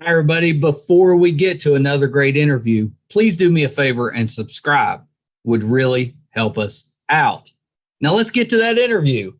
Hi, everybody. Before we get to another great interview, please do me a favor and subscribe. Would really help us out. Now let's get to that interview.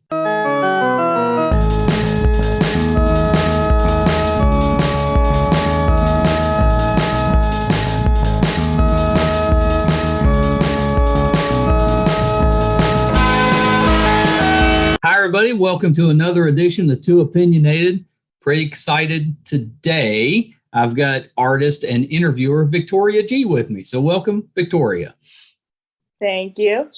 Hi, everybody. Welcome to another edition of Too Opinionated. Pretty excited today. I've got artist and interviewer Victoria G with me. So welcome, Victoria. Thank you.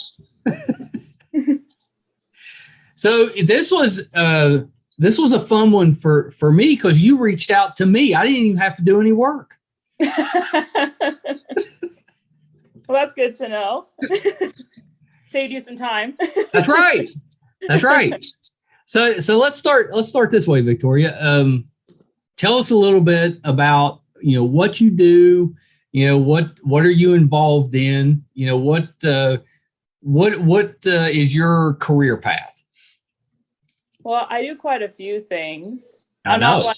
So this was a fun one for me because you reached out to me. I didn't even have to do any work. Well, that's good to know. Saved you some time. That's right. That's right. So let's start this way, Victoria. Tell us a little bit about, what you do, what are you involved in, what is your career path? Well, I do quite a few things. I'm not like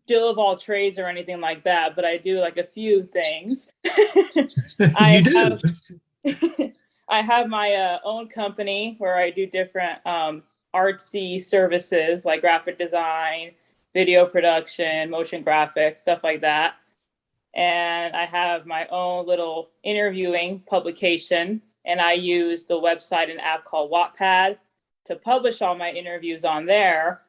Jill of all trades or anything like that, but I do like a few things. You do. I have my own company where I do different artsy services like graphic design, video production, motion graphics, stuff like that. And I have my own little interviewing publication, and I use the website and app called Wattpad to publish all my interviews on there.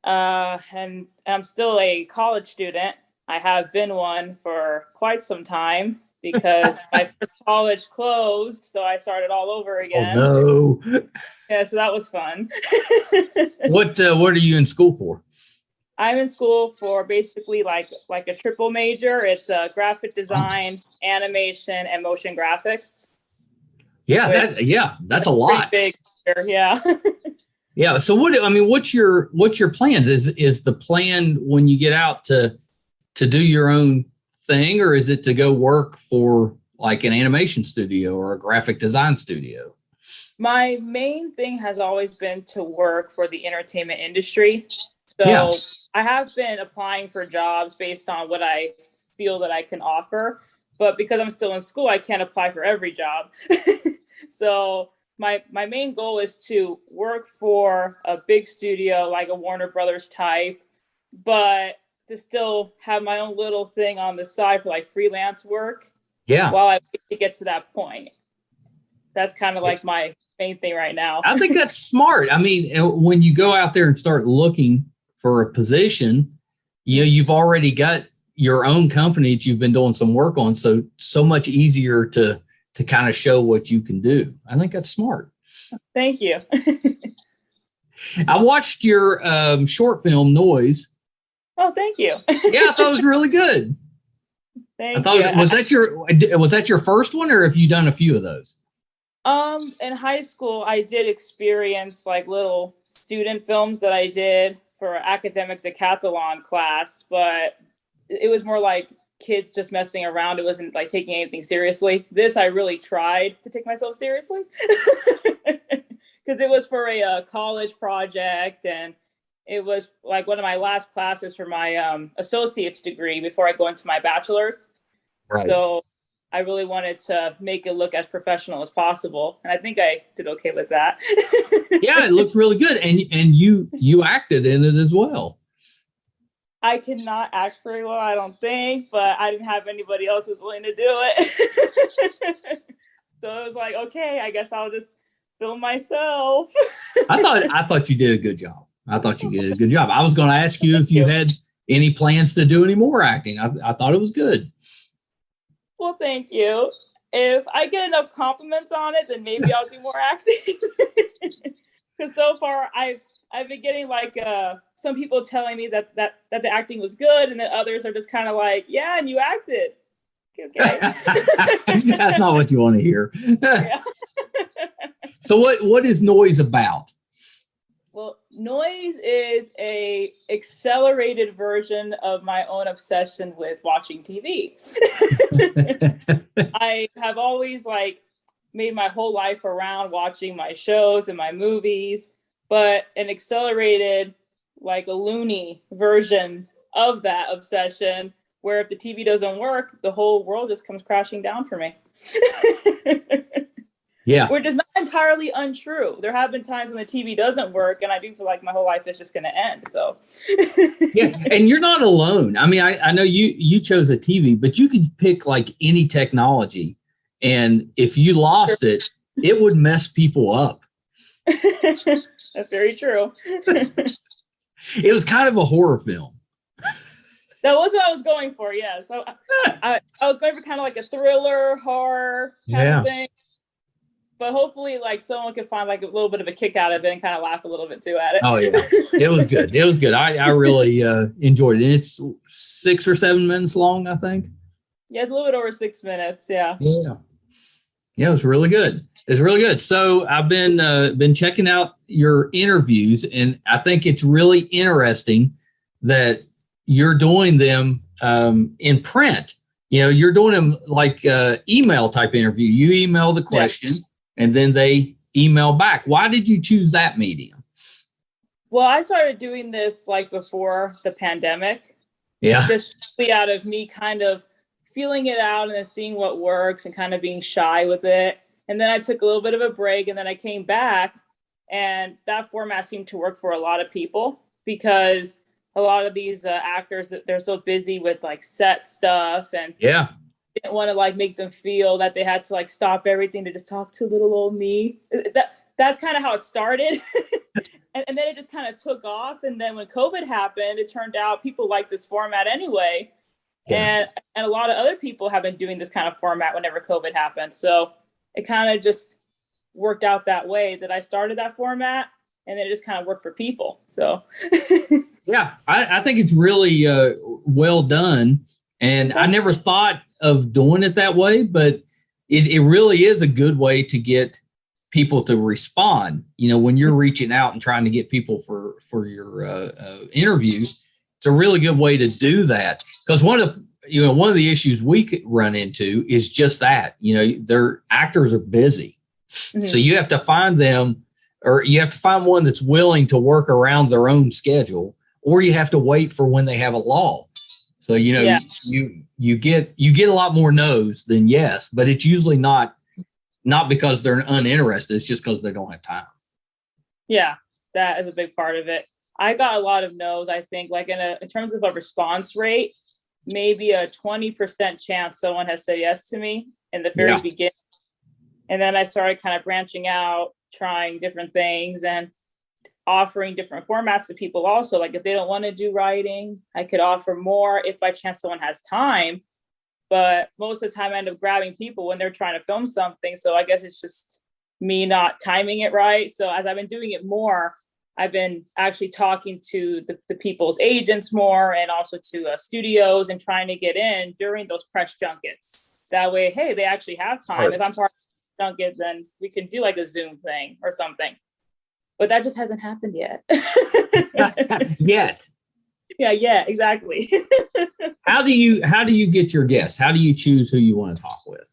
And I'm still a college student. I have been one for quite some time because my first college closed, so I started all over again. Oh no! Yeah, so that was fun. What are you in school for? I'm in school for basically like a triple major. It's graphic design, animation, and motion graphics. Yeah, that's a lot. Pretty big, yeah. Yeah. So what's your plans? Is the plan when you get out to do your own thing, or is it to go work for like an animation studio or a graphic design studio? My main thing has always been to work for the entertainment industry. So yeah. I have been applying for jobs based on what I feel that I can offer, but because I'm still in school, I can't apply for every job. So my main goal is to work for a big studio like a Warner Brothers type, but to still have my own little thing on the side for like freelance work. Yeah. While I wait to get to that point. That's kind of like my main thing right now. I think that's smart. I mean, when you go out there and start looking for a position, you've already got your own company that you've been doing some work on. So much easier to kind of show what you can do. I think that's smart. Thank you. I watched your short film Noise. Oh, thank you. Yeah, I thought it was really good. Thank you. Was that your first one, or have you done a few of those? In high school, I did experience like little student films that I did for academic decathlon class, but it was more like kids just messing around. It wasn't like taking anything seriously. This, I really tried to take myself seriously because it was for a college project, and it was like one of my last classes for my associate's degree before I go into my bachelor's. Right. So I really wanted to make it look as professional as possible, and I think I did okay with that. Yeah, it looked really good, and you acted in it as well. I could not act very well, I don't think, but I didn't have anybody else who was willing to do it. So it was like, okay, I guess I'll just film myself. I thought you did a good job. I was going to ask you if you had any plans to do any more acting. I thought it was good. Well, thank you. If I get enough compliments on it, then maybe I'll do more acting. Because so far, I've been getting like some people telling me that the acting was good, and then others are just kind of like, yeah, and you acted. Okay. That's not what you want to hear. Yeah. So what is Noise about? Well, Noise is a accelerated version of my own obsession with watching TV. I have always made my whole life around watching my shows and my movies, but an accelerated, like a loony version of that obsession, where if the TV doesn't work, the whole world just comes crashing down for me. Yeah. Which is not entirely untrue. There have been times when the TV doesn't work, and I do feel like my whole life is just going to end. So, Yeah, and you're not alone. I mean, I know you chose a TV, but you could pick like any technology, and if you lost it, it would mess people up. That's very true. It was kind of a horror film. That was what I was going for. Yeah, so I was going for kind of like a thriller, horror kind of thing. But hopefully, like, someone could find like a little bit of a kick out of it and kind of laugh a little bit too at it. Oh yeah, it was good. It was good. I really enjoyed it. It's 6 or 7 minutes long, I think. Yeah, it's a little bit over 6 minutes. Yeah. Yeah, it was really good. It's really good. So I've been checking out your interviews, and I think it's really interesting that you're doing them in print. You know, you're doing them like email type interview. You email the questions. And then they email back. Why did you choose that medium? Well, I started doing this like before the pandemic. Yeah. Just out of me kind of feeling it out and then seeing what works and kind of being shy with it. And then I took a little bit of a break, and then I came back, and that format seemed to work for a lot of people, because a lot of these actors, they're so busy with like set stuff, and didn't want to like make them feel that they had to like stop everything to just talk to little old me. That's kind of how it started. and then it just kind of took off. And then when COVID happened, it turned out people like this format anyway. And a lot of other people have been doing this kind of format whenever COVID happened. So it kind of just worked out that way, that I started that format, and then it just kind of worked for people. So yeah, I think it's really well done. And I never thought of doing it that way, but it really is a good way to get people to respond. You know, when you're reaching out and trying to get people for your interviews, it's a really good way to do that. Because one of the issues we could run into is just that, you know, their actors are busy. Mm-hmm. So you have to find them, or you have to find one that's willing to work around their own schedule, or you have to wait for when they have a lull. So, you know, you get a lot more no's than yes, but it's usually not because they're uninterested. It's just because they don't have time. Yeah, that is a big part of it. I got a lot of no's, I think, like in terms of a response rate, maybe a 20% chance someone has said yes to me in the very beginning. And then I started kind of branching out, trying different things, and offering different formats to people also. Like if they don't want to do writing, I could offer more if by chance someone has time. But most of the time I end up grabbing people when they're trying to film something. So I guess it's just me not timing it right. So as I've been doing it more, I've been actually talking to the people's agents more, and also to studios, and trying to get in during those press junkets. That way, hey, they actually have time. Right. If I'm part of the junket, then we can do like a Zoom thing or something. But that just hasn't happened yet. Yet. Yeah, exactly. How do you get your guests? How do you choose who you want to talk with?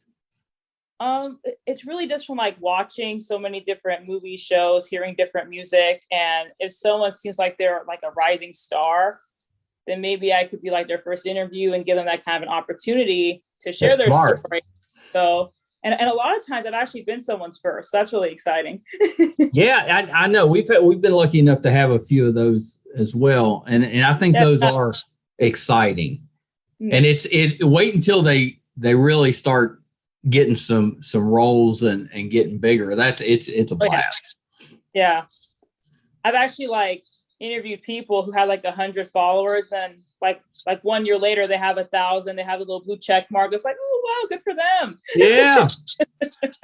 It's really just from like watching so many different movie shows, hearing different music. And if someone seems like they're like a rising star, then maybe I could be like their first interview and give them that kind of an opportunity to share their story. So, and a lot of times I've actually been someone's first. That's really exciting. Yeah, I know. We've been lucky enough to have a few of those as well. And I think those are exciting. Mm-hmm. And it's wait until they really start getting some roles and getting bigger. It's a blast. Yeah. I've actually like interviewed people who had like 100 followers, and like 1 year later they have 1,000. They have a little blue check mark. It's like, oh wow, good for them. Yeah.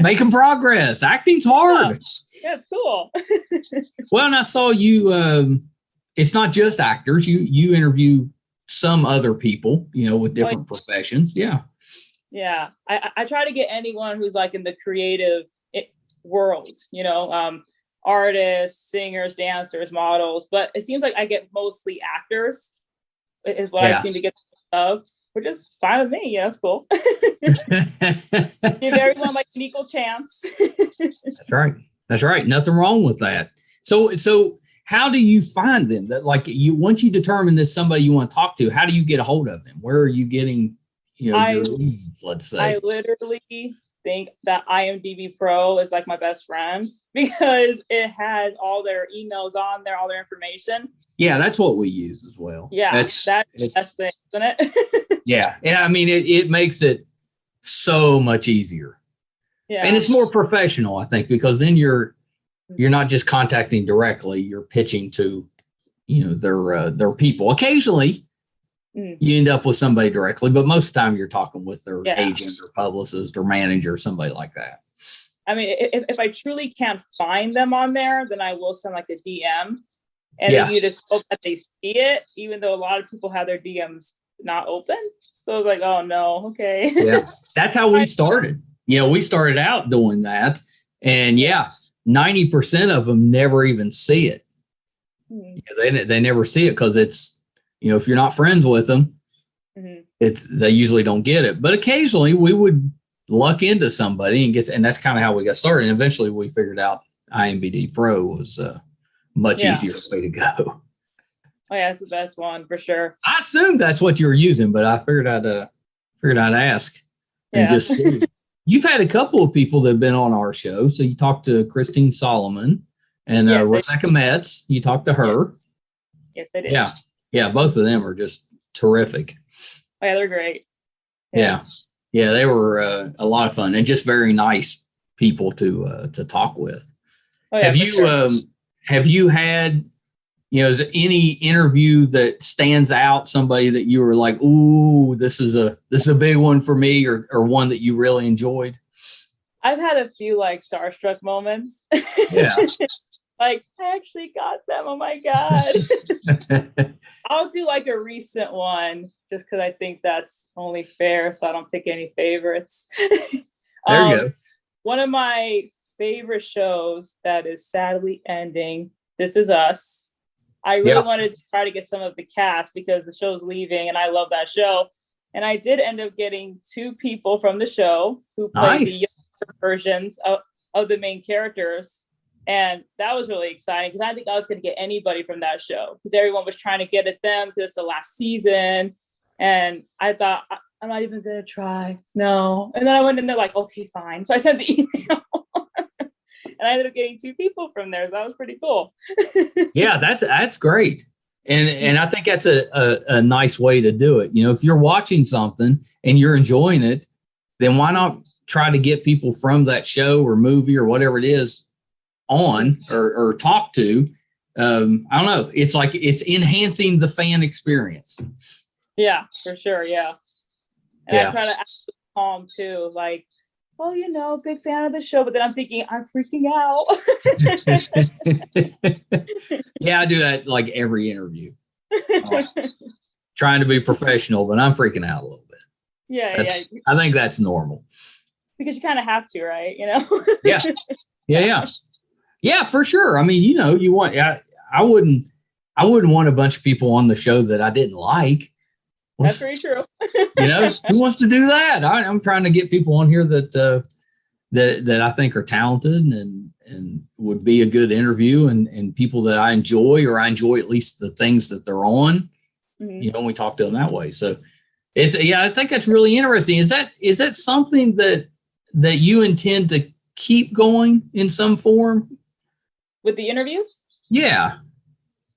Making progress. Acting's hard. Yeah, it's cool. Well, and I saw you it's not just actors. You interview some other people, you know, with different professions. Yeah. Yeah. I try to get anyone who's like in the creative world, you know, artists, singers, dancers, models, but it seems like I get mostly actors is what I seem to get of, which is fine with me. Yeah, that's cool. Give everyone like an equal chance. That's right. Nothing wrong with that. So how do you find them? That like you once you determine this somebody you want to talk to, how do you get a hold of them? Where are you getting, your leads, let's say? I literally think that IMDb Pro is like my best friend because it has all their emails on there, all their information. Yeah, that's what we use as well. Yeah, that's the best thing, isn't it? Yeah. I mean, it makes it so much easier. Yeah. And it's more professional, I think, because then you're not just contacting directly, you're pitching to, their people. Occasionally you end up with somebody directly, but most of the time you're talking with their agent or publicist or manager or somebody like that. I mean, if I truly can't find them on there, then I will send like a DM, and then you just hope that they see it, even though a lot of people have their DMs not open. So I was like, oh no, okay. Yeah, that's how we started. We started out doing that, and 90% of them never even see it. They never see it because it's, if you're not friends with them, they usually don't get it. But occasionally we would luck into somebody and that's kind of how we got started. And eventually we figured out IMDb Pro was a much easier way to go. Oh yeah, it's the best one for sure. I assumed that's what you were using, but I figured I'd ask and just see. You've had a couple of people that have been on our show. So you talked to Christine Solomon and Rebecca Metz. You talked to her. Yes, I did. Yeah, both of them are just terrific. Oh, yeah, they're great. Yeah, they were a lot of fun and just very nice people to talk with. Oh, yeah, have you had, is there any interview that stands out? Somebody that you were like, ooh, this is a big one for me, or one that you really enjoyed? I've had a few like starstruck moments. Yeah. Like, I actually got them. Oh my God. I'll do like a recent one just because I think that's only fair. So I don't pick any favorites. There you go. One of my favorite shows that is sadly ending, This Is Us. I really wanted to try to get some of the cast because the show's leaving and I love that show. And I did end up getting 2 people from the show who played the younger versions of the main characters. And that was really exciting because I didn't think I was going to get anybody from that show because everyone was trying to get at them because it's the last season. And I thought, I'm not even going to try. No. And then I went in there like, okay, fine. So I sent the email and I ended up getting 2 people from there. So that was pretty cool. Yeah, that's great. And I think that's a nice way to do it. If you're watching something and you're enjoying it, then why not try to get people from that show or movie or whatever it is on or talk to. I don't know. It's like it's enhancing the fan experience. Yeah, for sure. Yeah. And I try to act calm too. Like, oh, big fan of the show. But then I'm thinking, I'm freaking out. Yeah, I do that like every interview. Trying to be professional, but I'm freaking out a little bit. Yeah. I think that's normal. Because you kind of have to, right? Yeah, for sure. I mean, you want. I wouldn't want a bunch of people on the show that I didn't like. That's very true. Who wants to do that? I'm trying to get people on here that I think are talented and would be a good interview and people that I enjoy, or I enjoy at least the things that they're on. We talk to them that way. So I think that's really interesting. Is that something that you intend to keep going in some form? With the interviews? Yeah.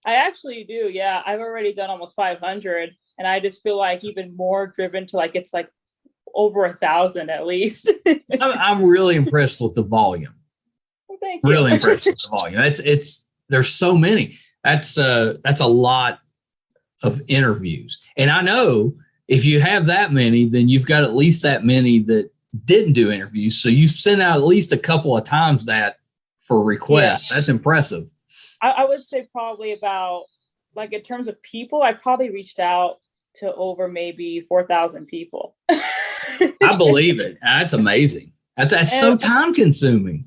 I actually do. Yeah. I've already done almost 500 and I just feel like even more driven to like, it's like over 1,000 at least. I'm really impressed with the volume. Well, thank you. Really impressed with the volume. There's so many. That's a lot of interviews. And I know if you have that many, then you've got at least that many that didn't do interviews. So you sent out at least a couple of times that for requests. That's impressive. I would say probably about, like, in terms of people, I probably reached out to over maybe 4,000 people. I believe it. That's amazing. That's so time consuming.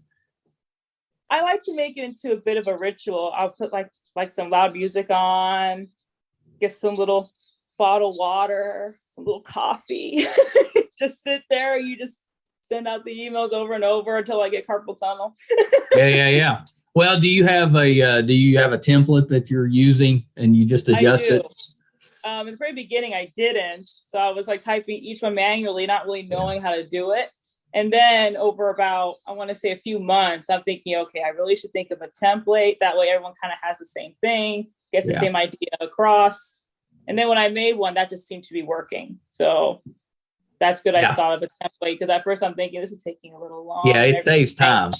I like to make it into a bit of a ritual. I'll put like some loud music on, get some little bottled water, some little coffee. Just sit there. You just send out the emails over and over until I get carpal tunnel. Yeah. Well, do you have a template that you're using and you just adjust it? In the very beginning, I didn't. So I was like typing each one manually, not really knowing how to do it. And then over about, I want to say a few months, I'm thinking, okay, I really should think of a template. That way everyone kind of has the same thing, gets the same idea across. And then when I made one, that just seemed to be working. So that's good. I thought of a template because at first I'm thinking this is taking a little long. Yeah, it saves time.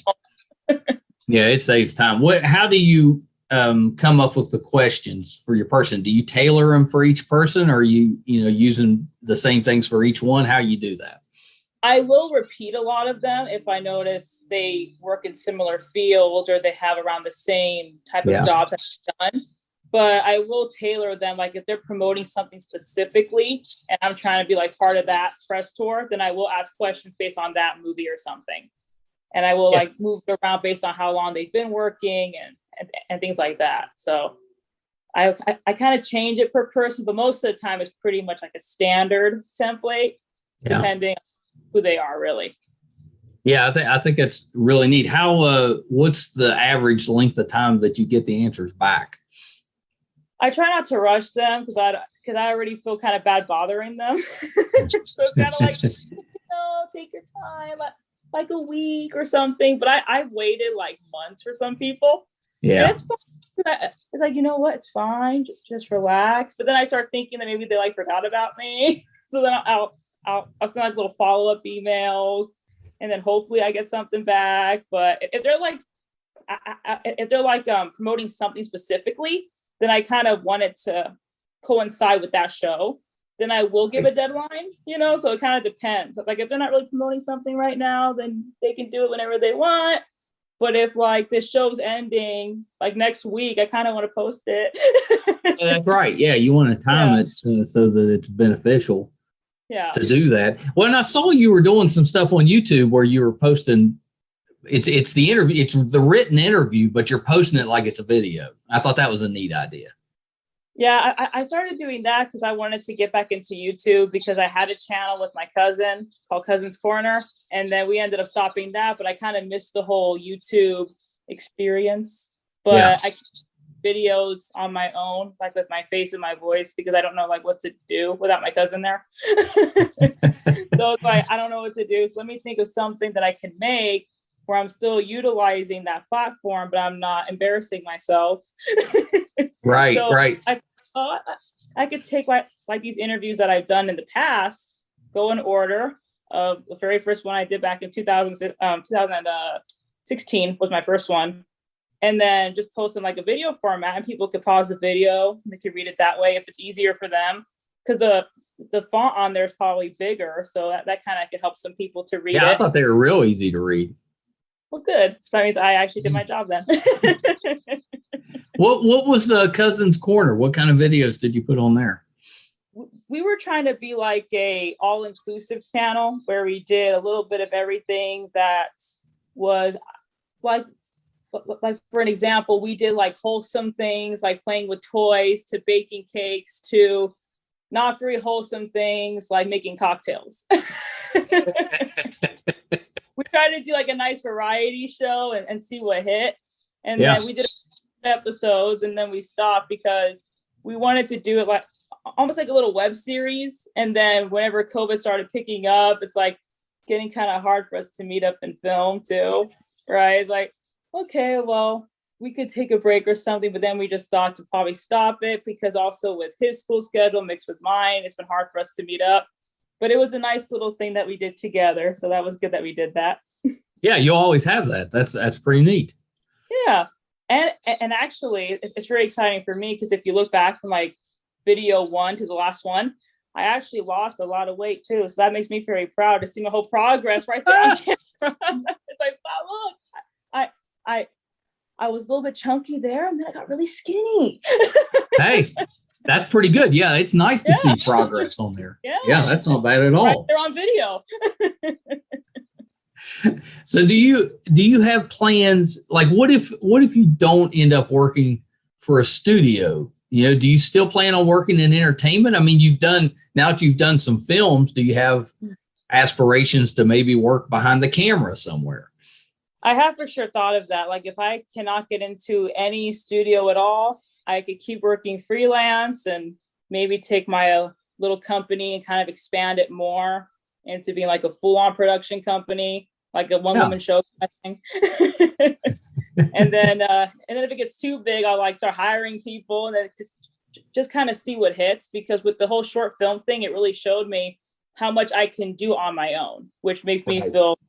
Yeah, it saves time. How do you come up with the questions for your person? Do you tailor them for each person, or are you using the same things for each one? How you do that? I will repeat a lot of them if I notice they work in similar fields or they have around the same type of jobs I've done. But I will tailor them. Like if they're promoting something specifically and I'm trying to be like part of that press tour, then I will ask questions based on that movie or something. And I will like move it around based on how long they've been working and things like that. So I kind of change it per person, but most of the time it's pretty much like a standard template, depending on who they are, really. Yeah, I think that's really neat. How what's the average length of time that you get the answers back? I try not to rush them because I already feel kind of bad bothering them. So it's kind of like, take your time, like a week or something. But I've waited like months for some people. Yeah, and it's fine. It's like, you know what? It's fine. Just relax. But then I start thinking that maybe they like forgot about me. So then I'll send like little follow-up emails, and then hopefully I get something back. But if they're like promoting something specifically, then I kind of want it to coincide with that show. Then I will give a deadline, so it kind of depends. Like if they're not really promoting something right now, then they can do it whenever they want. But if like this show's ending like next week, I kind of want to post it. That's right. Yeah, you want to time it so that it's beneficial. To do that. Well, and I saw you were doing some stuff on YouTube where you were posting. It's the interview. It's the written interview, but you're posting it like it's a video. I thought that was a neat idea. Yeah, I started doing that because I wanted to get back into YouTube because I had a channel with my cousin called Cousin's Corner, and then we ended up stopping that. But I kind of missed the whole YouTube experience. But I keep videos on my own, like with my face and my voice, because I don't know like what to do without my cousin there. So it's like I don't know what to do. So let me think of something that I can make where I'm still utilizing that platform, but I'm not embarrassing myself. Right, right. I could take like these interviews that I've done in the past, go in order of the very first one I did back in 2016 was my first one. And then just post them like a video format, and people could pause the video and they could read it that way if it's easier for them. Because the font on there is probably bigger. So that kind of could help some people to read it. I thought they were real easy to read. Well, good. So that means I actually did my job then. What was the Cousin's Corner? What kind of videos did you put on there? We were trying to be like a all-inclusive channel where we did a little bit of everything that was like for an example, we did like wholesome things like playing with toys to baking cakes to not very wholesome things like making cocktails. We tried to do like a nice variety show and see what hit. And then we did episodes and then we stopped because we wanted to do it like almost like a little web series. And then whenever COVID started picking up, it's like getting kind of hard for us to meet up and film too, right? It's like, okay, well, we could take a break or something, but then we just thought to probably stop it because also with his school schedule mixed with mine, it's been hard for us to meet up. But it was a nice little thing that we did together. So that was good that we did that. Yeah, you always have that. That's pretty neat. Yeah. And actually, it's very exciting for me because if you look back from like video 1 to the last one, I actually lost a lot of weight too. So that makes me very proud to see my whole progress right there on camera. It's like, wow, look, I was a little bit chunky there and then I got really skinny. Hey, that's pretty good. Yeah, it's nice to see progress on there. Yeah, that's not bad at all. Right there on video. So do you have plans? Like what if you don't end up working for a studio? Do you still plan on working in entertainment? I mean, now that you've done some films, do you have aspirations to maybe work behind the camera somewhere? I have for sure thought of that. Like if I cannot get into any studio at all, I could keep working freelance and maybe take my little company and kind of expand it more into being like a full-on production company, like a one-woman show kind of thing. and then if it gets too big, I'll like start hiring people and then just kind of see what hits. Because with the whole short film thing, it really showed me how much I can do on my own, which makes me feel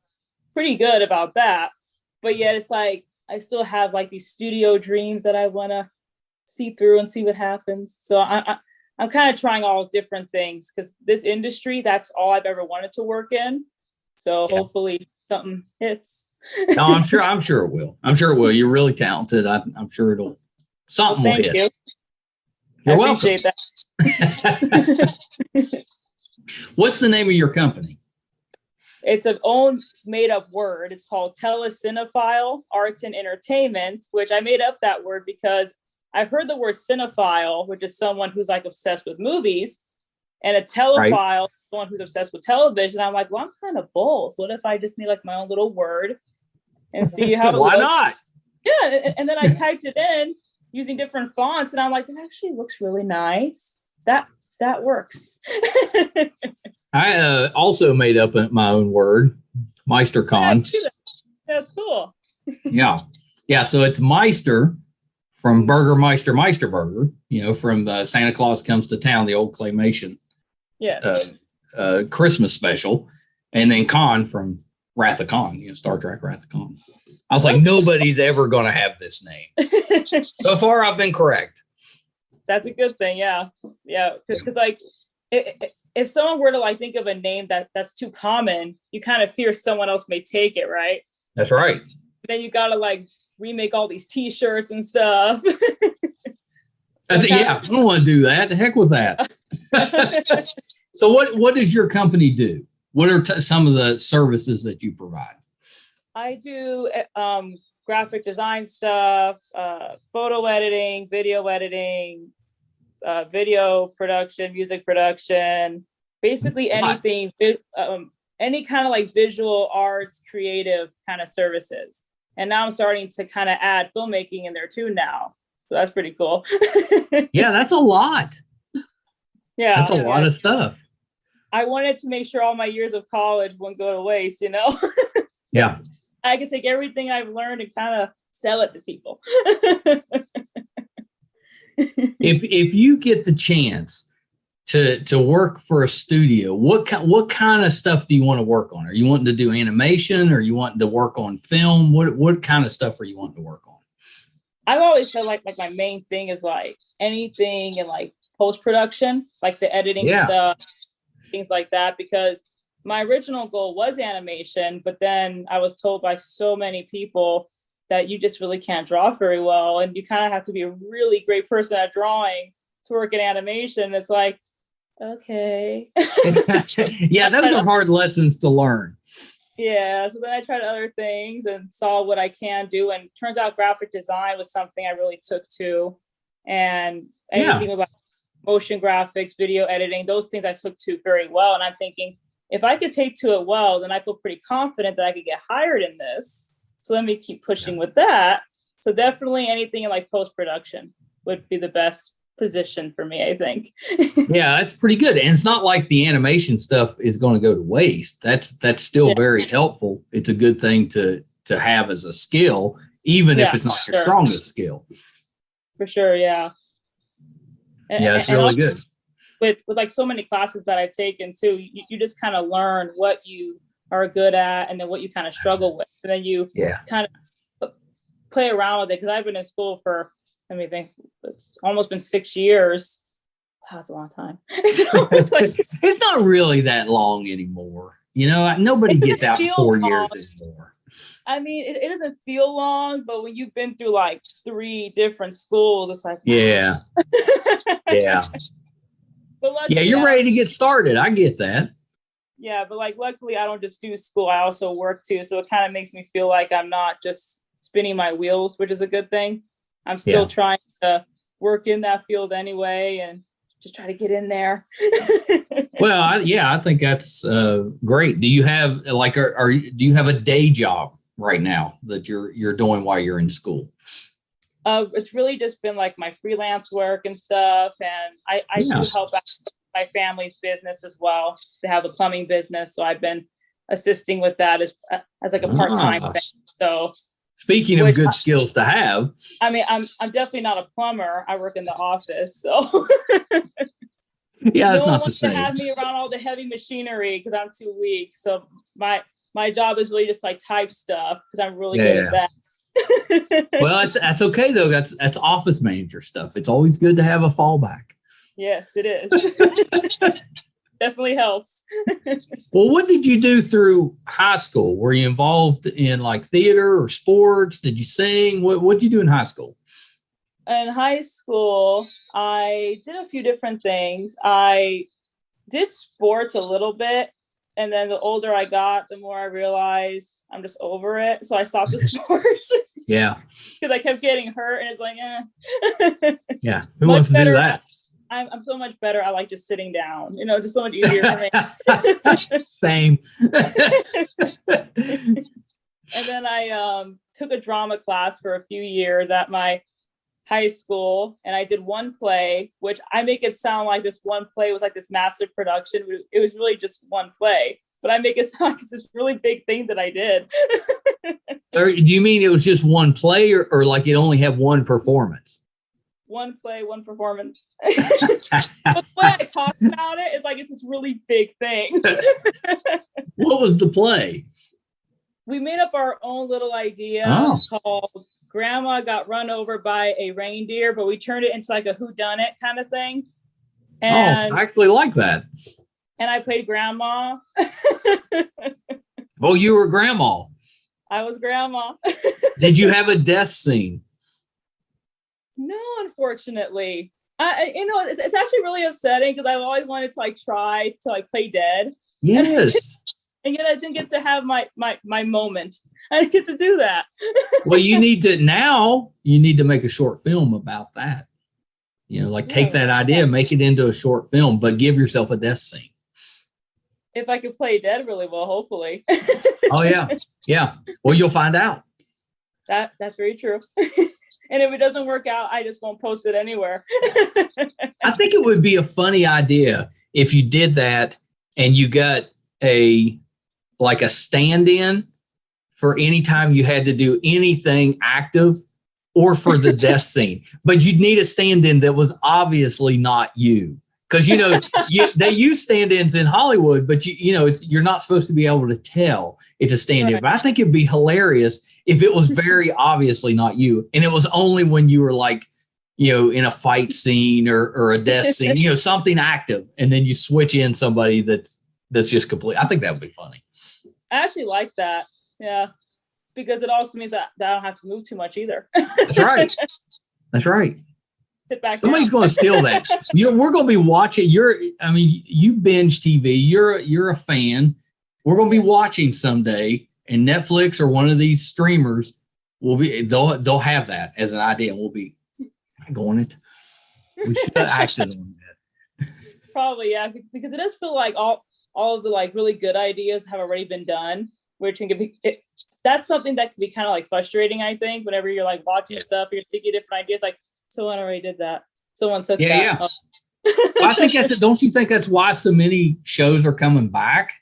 pretty good about that. But yet it's like I still have like these studio dreams that I want to see through and see what happens. So I'm kind of trying all different things because this industry, that's all I've ever wanted to work in. So hopefully something hits. No, I'm sure it will. I'm sure it will. You're really talented. I'm sure something will hit. Thank you. You're I welcome. appreciate that. What's the name of your company? It's an own made up word. It's called Telecinefile Arts and Entertainment, which I made up that word because I've heard the word cinephile, which is someone who's like obsessed with movies, and a telephile, someone who's obsessed with television. I'm like, well, I'm kind of both. What if I just made like my own little word and see how it Why looks? not? Yeah, and then I typed it in using different fonts, and I'm like, that actually looks really nice. That works. I also made up my own word, MeisterCon. That's cool. Yeah. So it's Meister from Burgermeister Meisterburger, from Santa Claus Comes to Town, the old claymation Christmas special. And then Khan from Wrath of Khan, Star Trek Wrath of Khan. I was like, nobody's ever going to have this name. So far, I've been correct. That's a good thing. Yeah. Because like, if someone were to like think of a name that's too common, you kind of fear someone else may take it, right? That's right. Then you gotta like remake all these T-shirts and stuff. I don't want to do that. The heck with that. So what does your company do? What are some of the services that you provide? I do graphic design stuff, photo editing, video production, music production, basically anything, any kind of like visual arts, creative kind of services. And now I'm starting to kind of add filmmaking in there too now. So that's pretty cool. Yeah, that's a lot. Yeah. That's a lot of stuff. I wanted to make sure all my years of college wouldn't go to waste, Yeah. I could take everything I've learned and kind of sell it to people. If you get the chance to work for a studio, what kind of stuff do you want to work on? Are you wanting to do animation, or you wanting to work on film? What kind of stuff are you wanting to work on? I've always said like my main thing is like anything in like post-production, like the editing stuff, things like that, because my original goal was animation, but then I was told by so many people that you just really can't draw very well, and you kind of have to be a really great person at drawing to work in animation. It's like, okay. Yeah, those are hard lessons to learn. Yeah, so then I tried other things and saw what I can do, and turns out graphic design was something I really took to, and anything about motion graphics, video editing, those things I took to very well. And I'm thinking, if I could take to it well, then I feel pretty confident that I could get hired in this. So let me keep pushing with that. So definitely anything in like post-production would be the best position for me, I think. Yeah, that's pretty good. And it's not like the animation stuff is going to go to waste. That's still very helpful. It's a good thing to have as a skill, even if it's not your strongest skill. For sure, yeah. It's really good. With like so many classes that I've taken too, you just kind of learn what you are good at and then what you kind of struggle with. And then you kind of play around with it. Because I've been in school for, let me think, it's almost been 6 years. Wow, that's a long time. It's not really that long anymore. Nobody gets out in 4 years anymore. I mean, it doesn't feel long, but when you've been through like 3 different schools, it's like, yeah. But luckily, you're ready to get started. I get that. Yeah, but like luckily I don't just do school, I also work too. So it kind of makes me feel like I'm not just spinning my wheels, which is a good thing. I'm still trying to work in that field anyway and just try to get in there. Well, I think that's great. Do you have do you have a day job right now that you're doing while you're in school? It's really just been like my freelance work and stuff, and I do help out my family's business as well. They have a plumbing business, so I've been assisting with that as like a part-time thing. So speaking of good skills to have, I mean, I'm definitely not a plumber. I work in the office, so yeah, it's no one not the wants same. to have me around all the heavy machinery because I'm too weak. So my job is really just like type stuff because I'm really good at that. Well, that's okay though. That's office manager stuff. It's always good to have a fallback. Yes, it is. Definitely helps. Well, what did you do through high school? Were you involved in like theater or sports? Did you sing? What did you do in high school? In high school, I did a few different things. I did sports a little bit. And then the older I got, the more I realized I'm just over it. So I stopped the sports. Yeah. Because I kept getting hurt and it's like, Yeah. Who wants to do that? I'm so much better. I like just sitting down, just so much easier for me. Same. And then I took a drama class for a few years at my high school, and I did one play, which I make it sound like this one play was like this massive production. It was really just one play, but I make it sound like this really big thing that I did. Or do you mean it was just one play or like it only had one performance? One play, one performance. But the way I talk about it is like it's this really big thing. What was the play? We made up our own little idea called Grandma Got Run Over by a Reindeer, but we turned it into like a whodunit kind of thing. And I actually like that. And I played Grandma. Oh, you were Grandma. I was Grandma. Did you have a death scene? No, unfortunately. It's actually really upsetting because I've always wanted to like try to like play dead. Yes. And yet I didn't get to have my moment. I didn't get to do that. Well, you need to make a short film about that. Take that idea, make it into a short film, but give yourself a death scene. If I could play dead really well, hopefully. Oh, yeah. Yeah. Well, you'll find out. That's very true. And if it doesn't work out, I just won't post it anywhere. I think it would be a funny idea if you did that and you got a stand-in for any time you had to do anything active or for the death scene. But you'd need a stand-in that was obviously not you. Because, they use stand-ins in Hollywood, but you're not supposed to be able to tell it's a stand-in. Right. But I think it'd be hilarious if it was very obviously not you. And it was only when you were like, in a fight scene or a death scene, something active. And then you switch in somebody that's just complete. I think that would be funny. I actually like that. Yeah. Because it also means that I don't have to move too much either. That's right. That's right. Sit back. Somebody's going to steal that. We're going to be watching. You binge TV. You're a fan. We're going to be watching someday, and Netflix or one of these streamers they'll have that as an idea, and we'll be going it. We should have acted on that. Probably, yeah, because it does feel like all of the like really good ideas have already been done, which can be that's something that can be kind of like frustrating. I think whenever you're like watching stuff, you're thinking different ideas. Like someone already did that. Someone took that. Yeah. Well, I think don't you think that's why so many shows are coming back?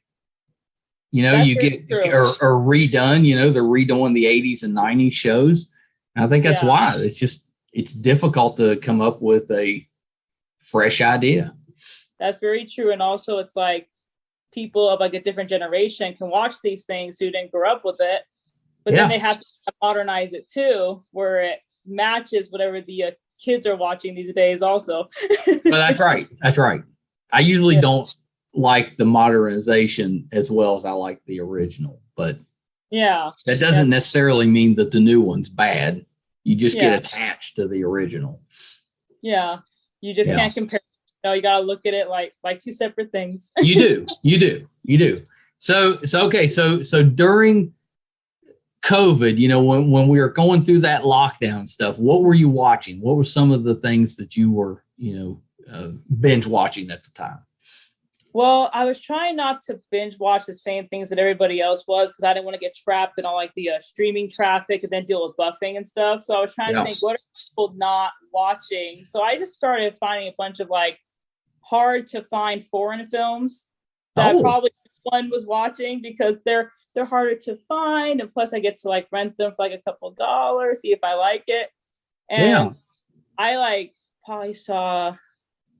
You get or redone. They're redoing the 80s and 90s shows. And I think that's why it's difficult to come up with a fresh idea. That's very true. And also it's like people of like a different generation can watch these things who didn't grow up with it, but then they have to modernize it too, where it matches whatever the kids are watching these days also. Well, that's right. That's right. I usually don't like the modernization as well as I like the original, but that doesn't necessarily mean that the new one's bad. You just get attached to the original. Yeah. You just can't compare. You got to look at it like two separate things. You do. So okay. So during COVID, when we were going through that lockdown stuff, what were you watching? What were some of the things that you were, binge watching at the time? Well, I was trying not to binge watch the same things that everybody else was because I didn't want to get trapped in all like the streaming traffic and then deal with buffing and stuff. So I was trying to think, what are people not watching? So I just started finding a bunch of like hard to find foreign films that probably one was watching because they're harder to find, and plus I get to like rent them for like a couple $, see if I like it. And I like probably saw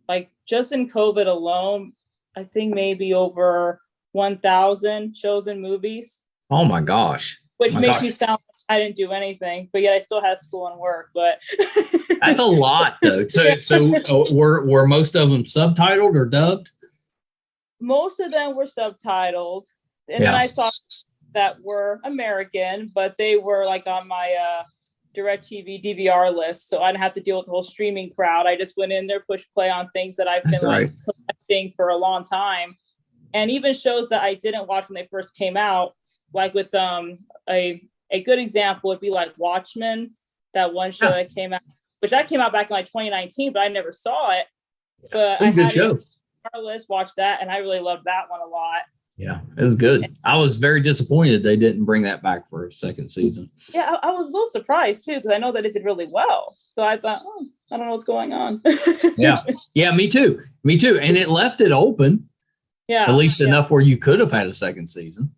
like just in COVID alone, I think maybe over 1,000 shows and movies. Oh my gosh. Which makes me sound like I didn't do anything, but yet I still had school and work. But that's a lot though. So were most of them subtitled or dubbed? Most of them were subtitled. And then I saw that were American, but they were like on my DirecTV DVR list, so I didn't have to deal with the whole streaming crowd. I just went in there, push play on things that I've been like collecting for a long time, and even shows that I didn't watch when they first came out. Like with a good example would be like Watchmen, that one show that came out, which that came out back in like 2019, but I never saw it. But I had it on our list, watched that, and I really loved that one a lot. Yeah, it was good. I was very disappointed they didn't bring that back for a second season. Yeah, I was a little surprised too, because I know that it did really well. So I thought, I don't know what's going on. Yeah, me too. And it left it open. Yeah. At least enough where you could have had a second season.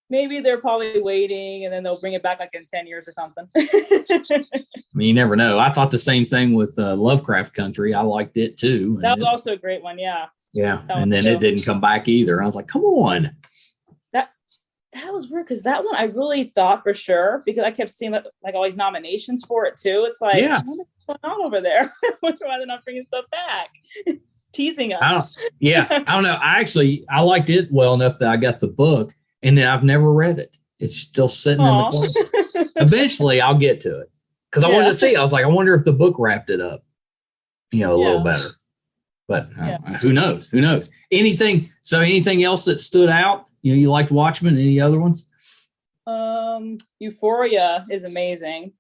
Maybe they're probably waiting and then they'll bring it back like in 10 years or something. I mean, you never know. I thought the same thing with Lovecraft Country. I liked it too. That was also a great one. Yeah. Yeah. And then it didn't come back either. I was like, come on. That was weird because that one I really thought for sure, because I kept seeing like all these nominations for it too. It's like, what's going on over there? Why they're not bringing stuff back? Teasing us. I don't know. I liked it well enough that I got the book, and then I've never read it. It's still sitting in the closet. Eventually I'll get to it because I wanted to see. I was like, I wonder if the book wrapped it up, a little better. But who knows? Anything else that stood out? You liked Watchmen? Any other ones? Euphoria is amazing.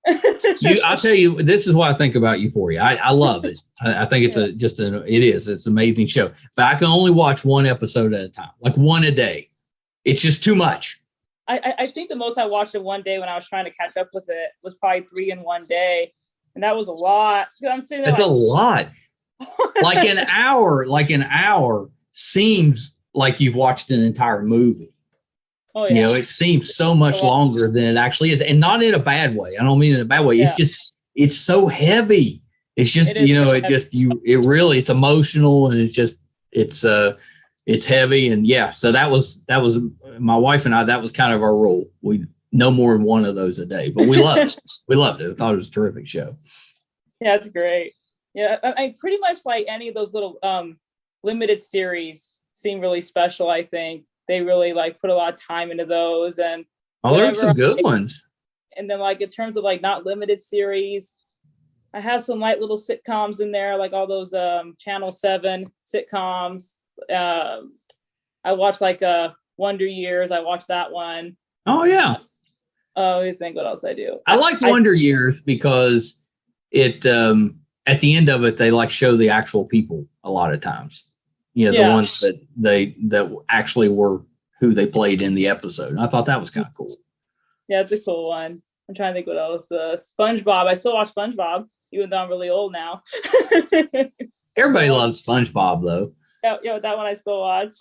I'll tell you, this is what I think about Euphoria. I love it. I think it's it's an amazing show. But I can only watch one episode at a time, like one a day. It's just too much. I think the most I watched in one day when I was trying to catch up with it was probably 3 in one day, and that was a lot. I'm sitting there. That's a lot. Like an hour seems like you've watched an entire movie. Oh yeah. It seems so much longer than it actually is, and not in a bad way. I don't mean in a bad way. Yeah. It's so heavy. It's just it's emotional, and it's heavy, and so that was my wife and I. That was kind of our rule. We no more than one of those a day, but we loved it. We loved it. I thought it was a terrific show. Yeah, it's great. Yeah, I pretty much like any of those little limited series seem really special. I think they really like put a lot of time into those, and there are some good ones. And then like in terms of like not limited series, I have some light little sitcoms in there, like all those Channel 7 sitcoms. I watched like Wonder Years. I watched that one. Oh yeah. Let me think what else I do. I liked Wonder Years because it at the end of it they like show the actual people a lot of times. The ones that actually were who they played in the episode. And I thought that was kind of cool. Yeah, it's a cool one. I'm trying to think what else. SpongeBob. I still watch SpongeBob, even though I'm really old now. Everybody loves SpongeBob, though. Yeah, that one I still watch.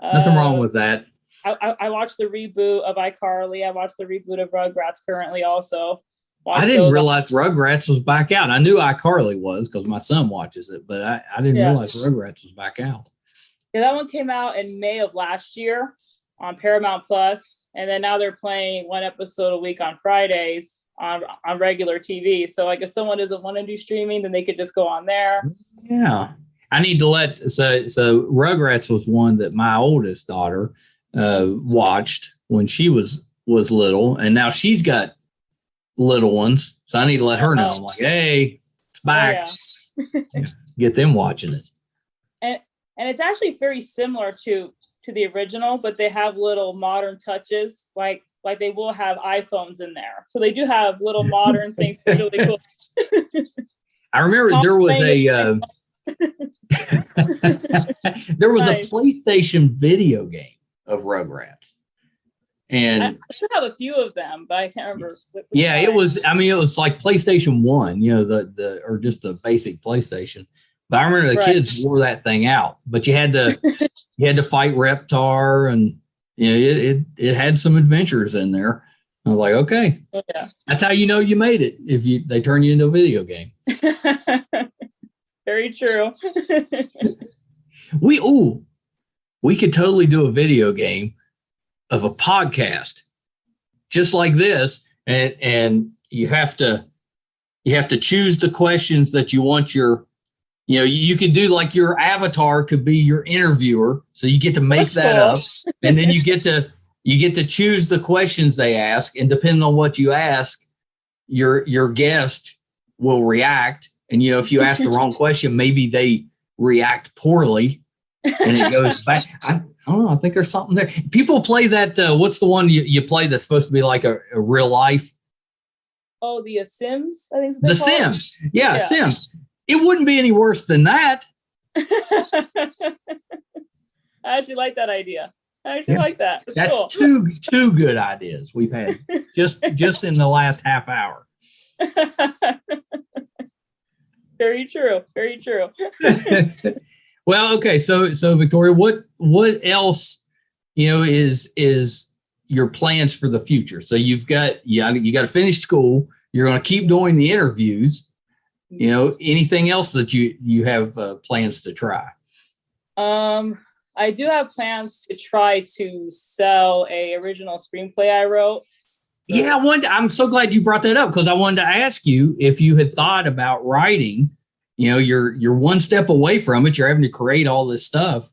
Nothing wrong with that. I watched the reboot of iCarly. I watched the reboot of Rugrats currently also. I didn't realize Rugrats was back out. I knew iCarly was because my son watches it, but I didn't realize Rugrats was back out. Yeah, that one came out in May of last year on Paramount Plus, and then now they're playing one episode a week on Fridays on regular TV. So like if someone doesn't want to do streaming, then they could just go on there. Yeah. I need to so Rugrats was one that my oldest daughter watched when she was little, and now she's got little ones, so I need to let her know. I'm like, hey, it's back. Oh, yeah. Get them watching it. And it's actually very similar to the original, but they have little modern touches, like they will have iPhones in there, so they do have little modern things. That's really cool. I remember there was There was Nice. a PlayStation video game of Rugrats. And I should have a few of them, but I can't remember. yeah, it was, I mean, it was like PlayStation 1, you know, or just the basic PlayStation. But I remember the Right. kids wore that thing out. But you had to fight Reptar, and you know, it had some adventures in there. I was like, okay, Yeah. that's how you know you made it, if they turn you into a video game. Very true. We could totally do a video game of a podcast just like this, and you have to choose the questions that you want you know, you could do like your avatar could be your interviewer, so you get to make That's that cool. up, and then you get to choose the questions they ask, and depending on what you ask, your guest will react. And you know, if you ask the wrong question, maybe they react poorly, and it goes back. I don't know. I think there's something there. People play that. What's the one you play that's supposed to be like a real life? Oh, the Sims, I think. The Sims. Yeah, Sims. It wouldn't be any worse than that. I actually like that idea. I actually like that. That's cool. two good ideas we've had just in the last half hour. Very true. Very true. Well, okay. So Victoria, what else, you know, is your plans for the future? So you got to finish school. You're going to keep doing the interviews. You know, anything else that you have plans to try? I do have plans to try to sell a original screenplay I wrote. Yeah, I'm so glad you brought that up, because I wanted to ask you if you had thought about writing. You know, you're one step away from it. You're having to create all this stuff.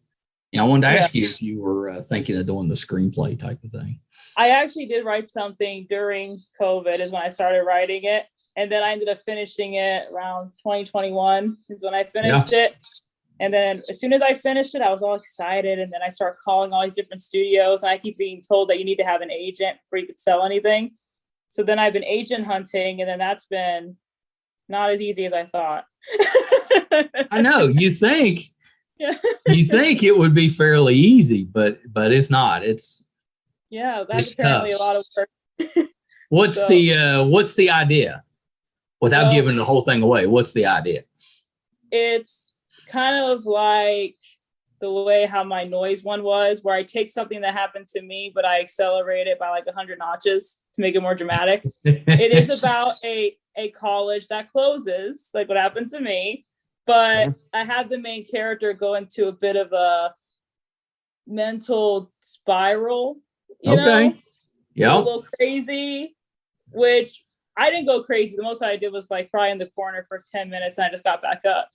You know, I wanted to ask you if you were thinking of doing the screenplay type of thing. I actually did write something during COVID is when I started writing it. And then I ended up finishing it around 2021 is when I finished it. And then as soon as I finished it, I was all excited. And then I started calling all these different studios. And I keep being told that you need to have an agent before you could sell anything. So then I've been agent hunting. And then that's been not as easy as I thought. I know. You think it would be fairly easy, but it's not. That's apparently tough. A lot of work. What's the idea? Without giving the whole thing away, what's the idea? It's kind of like the way how my noise one was, where I take something that happened to me, but I accelerate it by like 100 notches to make it more dramatic. It is about a college that closes, like what happened to me, but I had the main character go into a bit of a mental spiral, you know? Yeah. A little crazy, which I didn't go crazy. The most I did was like cry in the corner for 10 minutes and I just got back up.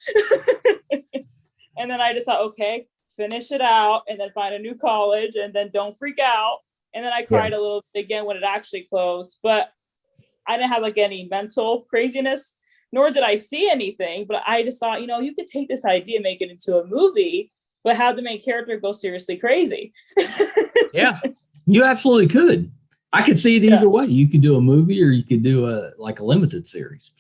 And then I just thought, okay, finish it out and then find a new college and then don't freak out. And then I cried a little bit again when it actually closed, but I didn't have like any mental craziness, nor did I see anything. But I just thought, you know, you could take this idea and make it into a movie, but have the main character go seriously crazy. Yeah, you absolutely could. I could see it either way. You could do a movie or you could do a limited series.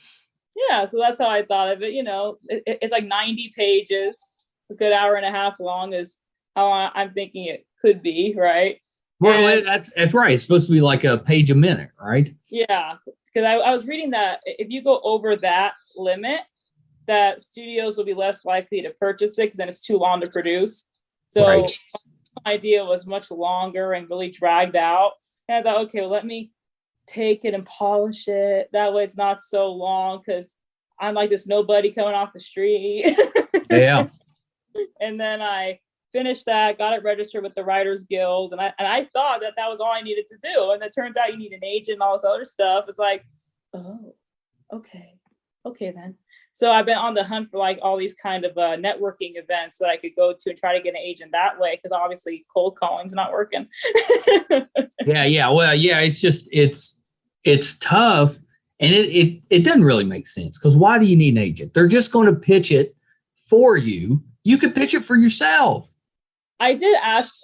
Yeah, so that's how I thought of it. You know, it's like 90 pages, a good hour and a half long is how I'm thinking it could be, right? Well, that's right. It's supposed to be like a page a minute, right? Yeah, because I was reading that if you go over that limit, that studios will be less likely to purchase it because then it's too long to produce. So my idea was much longer and really dragged out. And I thought, okay, well, let me take it and polish it. That way it's not so long because I'm like this nobody coming off the street. Yeah. And then I finished that, got it registered with the Writers Guild. And I thought that was all I needed to do. And it turns out you need an agent and all this other stuff. It's like, oh, okay then. So I've been on the hunt for like all these kind of networking events that I could go to and try to get an agent that way. Because obviously cold calling's not working. Yeah. Well, yeah, it's just, it's tough. And it doesn't really make sense, because why do you need an agent? They're just going to pitch it for you. You could pitch it for yourself. I did ask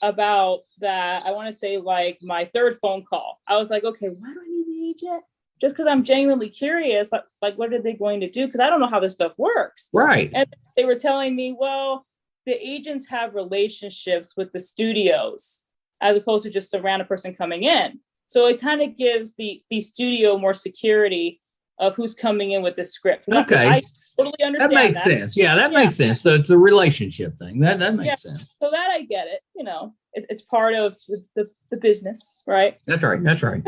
about that. I want to say like my third phone call. I was like, okay, why do I need an agent? just because I'm genuinely curious, like what are they going to do? Because I don't know how this stuff works. Right. And they were telling me, well, the agents have relationships with the studios as opposed to just a random person coming in. So it kind of gives the studio more security of who's coming in with the script. Okay. I totally understand that makes sense. Yeah, that makes sense. So it's a relationship thing. That makes sense. So that I get it. You know, it's part of the business, right? That's right. That's right.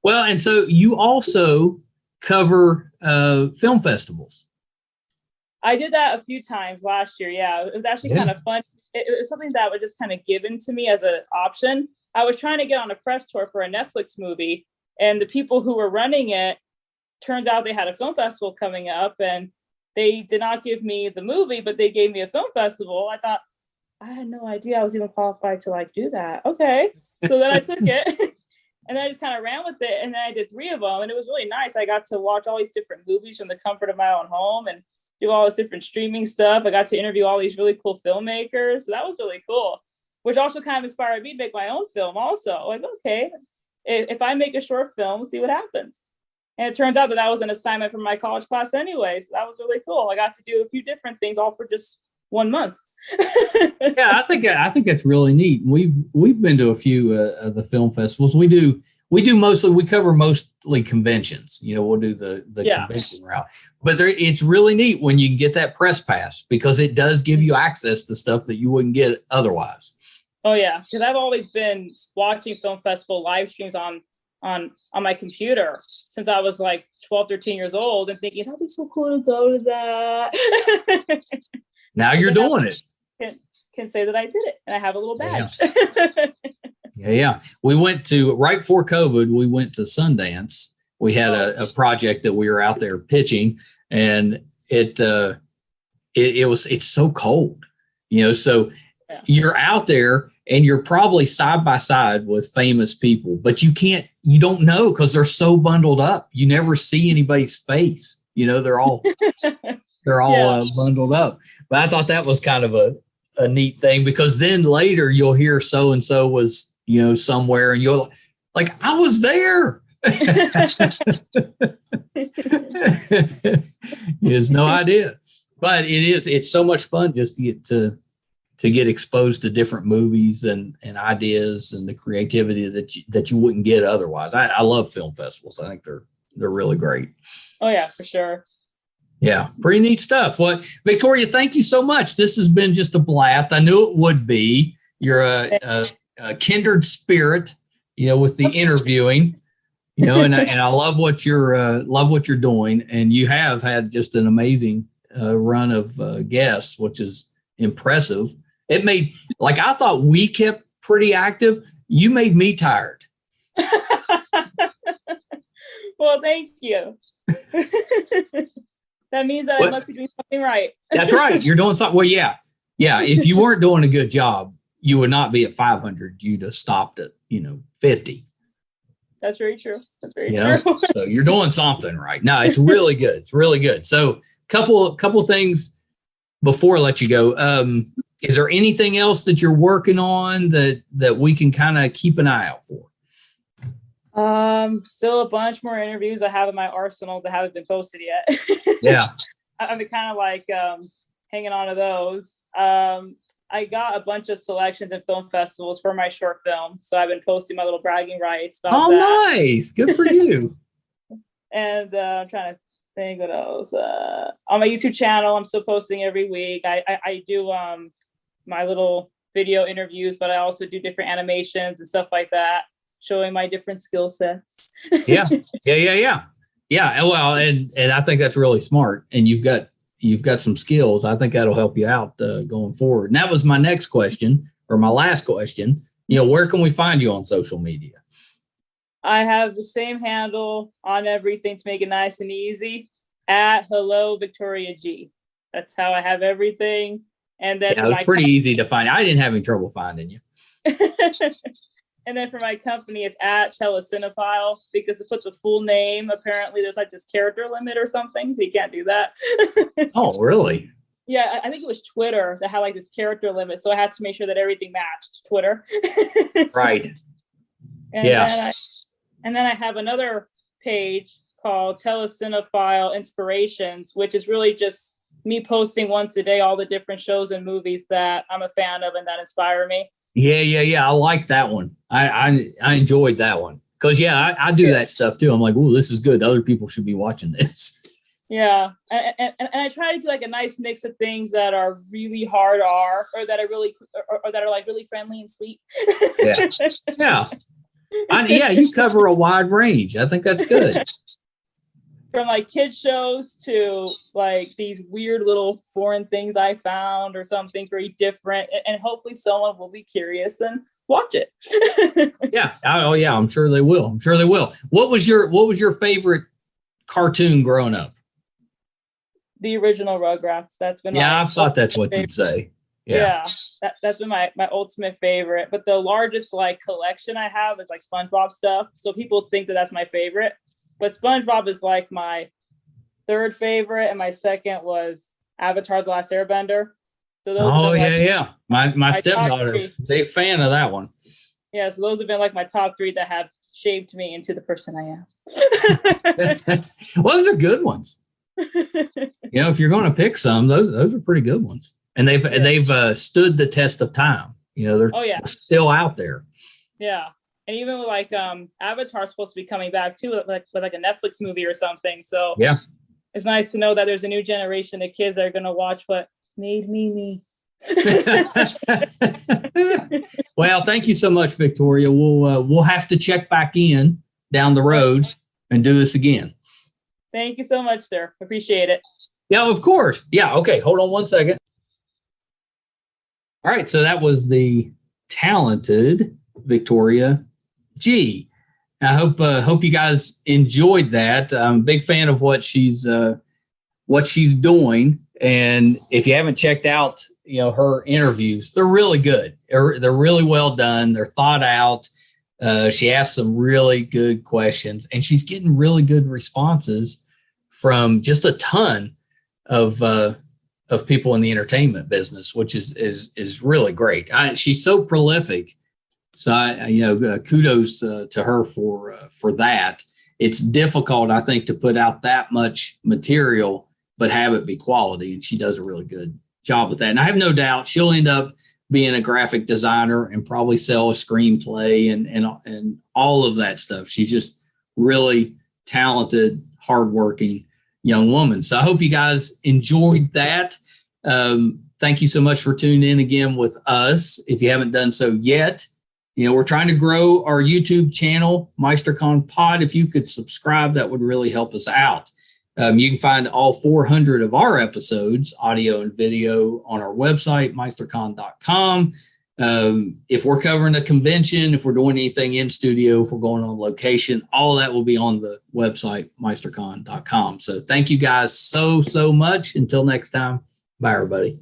Well, and so you also cover film festivals. I did that a few times last year. Yeah, it was actually kind of fun. It was something that was just kind of given to me as an option. I was trying to get on a press tour for a Netflix movie, and the people who were running it, turns out they had a film festival coming up, and they did not give me the movie, but they gave me a film festival. I thought, I had no idea I was even qualified to like do that. Okay. So then I took it. And then I just kind of ran with it. And then I did 3 of them. And it was really nice. I got to watch all these different movies from the comfort of my own home and do all this different streaming stuff. I got to interview all these really cool filmmakers. So that was really cool, which also kind of inspired me to make my own film also. Like, okay, if I make a short film, see what happens. And it turns out that was an assignment from my college class anyway. So that was really cool. I got to do a few different things all for just 1 month. Yeah, I think that's really neat. We've been to a few of the film festivals. We cover mostly conventions. You know, we'll do the convention route. But it's really neat when you can get that press pass, because it does give you access to stuff that you wouldn't get otherwise. Oh yeah, because I've always been watching film festival live streams on my computer since I was like 12, 13 years old, and thinking that'd be so cool to go to that. Now you're doing it. Can say that I did it, and I have a little badge. Yeah. We went to, right before COVID, we went to Sundance. We had a project that we were out there pitching, and it's so cold, you know, so you're out there and you're probably side by side with famous people, but you don't know because they're so bundled up. You never see anybody's face. You know, they're all bundled up. But I thought that was kind of a neat thing, because then later you'll hear so-and-so was, you know, somewhere, and you'll like, I was there. He has no idea. But it's so much fun just to get exposed to different movies and ideas and the creativity that you wouldn't get otherwise. I love film festivals. I think they're really great. Oh yeah, for sure. Yeah, pretty neat stuff. Well, Victoria, thank you so much. This has been just a blast. I knew it would be. You're a kindred spirit, you know, with the interviewing, you know, and I love what you're doing. And you have had just an amazing run of guests, which is impressive. It made, like, I thought we kept pretty active. You made me tired. Well, thank you. That means that I must be doing something right. That's right. You're doing something. Well, yeah. If you weren't doing a good job, you would not be at 500. You'd have stopped at, 50. That's very true. That's very true. So you're doing something right. No, it's really good. It's really good. So couple things before I let you go. Is there anything else that you're working on that we can kind of keep an eye out for? Still a bunch more interviews I have in my arsenal that haven't been posted yet. Yeah. I've been kind of like hanging on to those. I got a bunch of selections in film festivals for my short film, so I've been posting my little bragging rights about that. Oh, nice. Good for you. And I'm trying to think what else. On my YouTube channel, I'm still posting every week. I do my little video interviews, but I also do different animations and stuff like that, showing my different skill sets. Yeah. Well, and I think that's really smart. And you've got some skills. I think that'll help you out going forward. And that was my next question, or my last question. Where can we find you on social media? I have the same handle on everything to make it nice and easy, at Hello Victoria G. That's how I have everything. And then it was pretty easy to find. I didn't have any trouble finding you. And then for my company, it's at Telecinefile, because it puts a full name. Apparently, there's like this character limit or something, so you can't do that. Oh, really? Yeah, I think it was Twitter that had like this character limit, so I had to make sure that everything matched Twitter. Right. And then I have another page called Telecinemaphile Inspirations, which is really just me posting once a day all the different shows and movies that I'm a fan of and that inspire me. Yeah. I like that one. I enjoyed that one. Because, I do that stuff too. I'm like, oh, this is good. Other people should be watching this. Yeah. And I try to do like a nice mix of things that are really hard or that are really, or that are like really friendly and sweet. Yeah. You cover a wide range. I think that's good. From like kids shows to like these weird little foreign things I found or something very different. And hopefully someone will be curious and watch it. Yeah. Oh yeah. I'm sure they will. What was your favorite cartoon growing up? The original Rugrats. That's been I thought that's what you'd say. Yeah. That's been my ultimate favorite. But the largest like collection I have is like SpongeBob stuff. So people think that that's my favorite. But SpongeBob is like my third favorite, and my second was Avatar: The Last Airbender. So those My stepdaughter, big fan of that one. Yeah, so those have been like my top three that have shaped me into the person I am. Well, those are good ones. If you're going to pick some, those are pretty good ones, and they've stood the test of time. They're still out there. Yeah. And even with like Avatar's supposed to be coming back too, with like a Netflix movie or something. So it's nice to know that there's a new generation of kids that are going to watch what made me. Well, thank you so much, Victoria. We'll have to check back in down the road and do this again. Thank you so much, sir. Appreciate it. Yeah, of course. Yeah. Okay. Hold on one second. All right. So that was the talented Victoria G. I hope you guys enjoyed that. I'm a big fan of what she's doing, and if you haven't checked out her interviews, they're really good. They're really well done. They're thought out. She asks some really good questions, and she's getting really good responses from just a ton of people in the entertainment business, which is really great. She's so prolific. So kudos to her for that. It's difficult, I think, to put out that much material, but have it be quality. And she does a really good job with that. And I have no doubt she'll end up being a graphic designer and probably sell a screenplay and all of that stuff. She's just really talented, hardworking young woman. So I hope you guys enjoyed that. Thank you so much for tuning in again with us. If you haven't done so yet, we're trying to grow our YouTube channel, MeisterCon Pod. If you could subscribe, that would really help us out. You can find all 400 of our episodes, audio and video, on our website, meistercon.com. If we're covering a convention, if we're doing anything in studio, if we're going on location, all that will be on the website, meistercon.com. So thank you guys so much. Until next time, bye, everybody.